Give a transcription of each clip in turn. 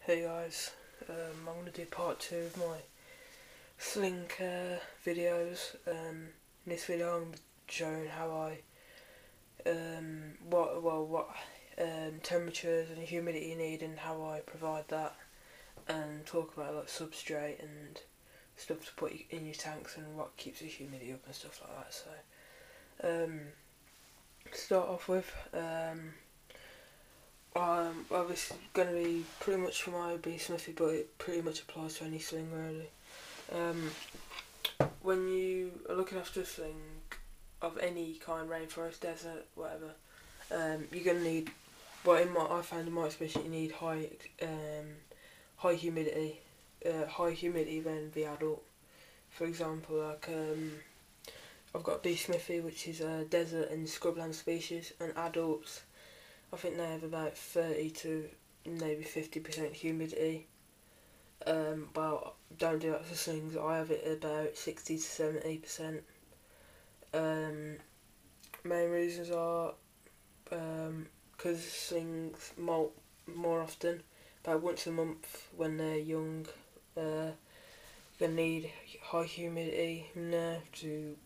Hey guys, I'm going to do part 2 of my sling care videos. In this video I'm showing how I, what temperatures and humidity you need and how I provide that, and talk about like substrate and stuff to put in your tanks and what keeps the humidity up and stuff like that. So, to start off with, well, this is going to be pretty much for my bee smithy, but it pretty much applies to any sling really. When you are looking after a sling of any kind, rainforest, desert, whatever, you're going to need, I found in my experience, you need high humidity when the adult. For example, like I've got a bee smithy, which is a desert and scrubland species, and adults, I think they have about 30 to maybe 50% humidity. Well, don't do that for slings. I have it about 60 to 70%. Main reasons are because slings molt more often, about once a month when they're young. They need high humidity in there to,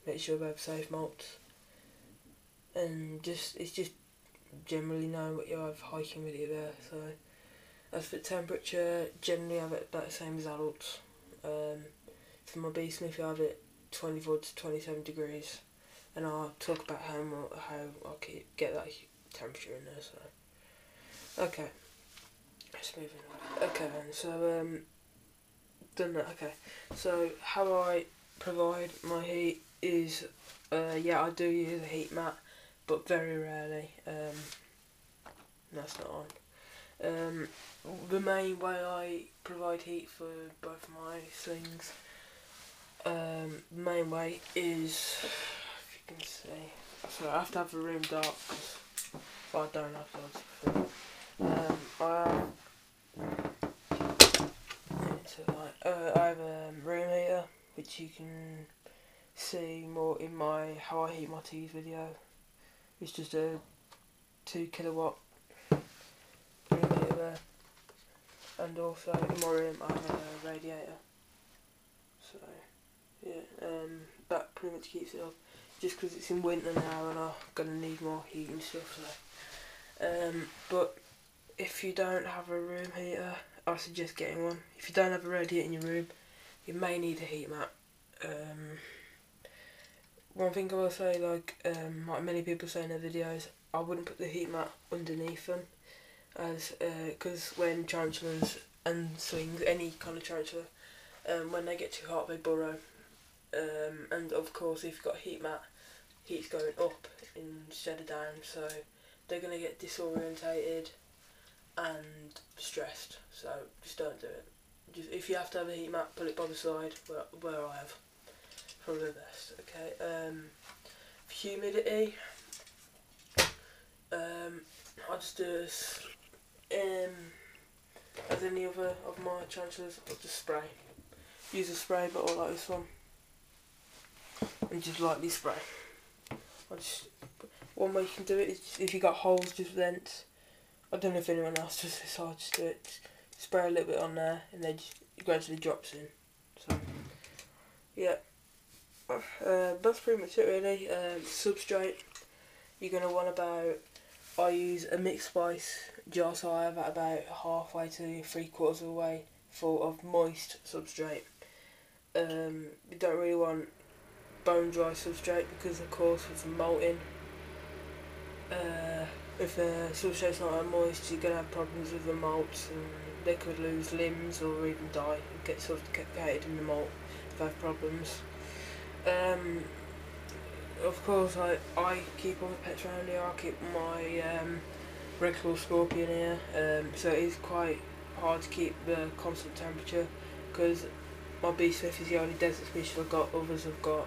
make sure they have safe molts. And it's just generally know what you have high humidity there. So as for temperature, generally I have it about the same as adults. For my bee smithy I have it 24 to 27 degrees, and I'll talk about how I get that temperature in there. So okay, let's move on. Okay then, so done that. Okay, so how I provide my heat is, I do use a heat mat, but very rarely. That's not on. The main way I provide heat for both my slings, the main way is, if you can see, so I have to have the room dark, because if I don't have to, I have a room heater, which you can see more in my how I heat my teas video. It's just a 2 kilowatt room heater there, and also in my room I have a radiator. So yeah, that pretty much keeps it up. Just because it's in winter now and I'm gonna need more heat and stuff. So, but if you don't have a room heater, I suggest getting one. If you don't have a radiator in your room, you may need a heat mat. One thing I will say, like many people say in their videos, I wouldn't put the heat mat underneath them, as because when tarantulas and slings, any kind of tarantula, when they get too hot they burrow, and of course if you've got a heat mat, heat's going up instead of down, so they're going to get disorientated and stressed. So just don't do it. Just if you have to have a heat mat, put it by the side where I have. Probably the best. Okay. For humidity, I just do this. As any other of my tarantulas, I'll just spray. Use a spray bottle like this one, and just lightly spray. One way you can do it is if you got holes, just vents. I don't know if anyone else does this, so I'll just do it. Spray a little bit on there, and then it gradually drops in. So yeah. That's pretty much it really. Substrate, you're going to want about, I use a mixed spice jar, so I have it about halfway to 3/4 of the way full of moist substrate. You don't really want bone dry substrate, because of course with molting, if the substrate's not that moist, you're going to have problems with the malts, and they could lose limbs or even die and get suffocated in the malt if they have problems. Of course I keep all the pets around here. I keep my red claw scorpion here, so it is quite hard to keep the constant temperature, because my bee smithy is the only desert species I've got. Others have got,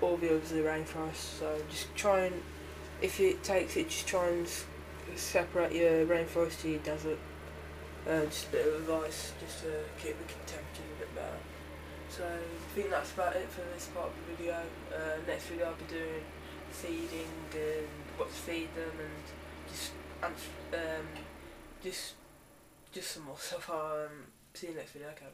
all the others are rainforest, so just try and, if it takes it, just try and separate your rainforest to your desert. Just a bit of advice, just to keep the temperature a bit better. So I think that's about it for this part of the video. Next video I'll be doing feeding and what to feed them, and just just some more so far. See you next video. Okay.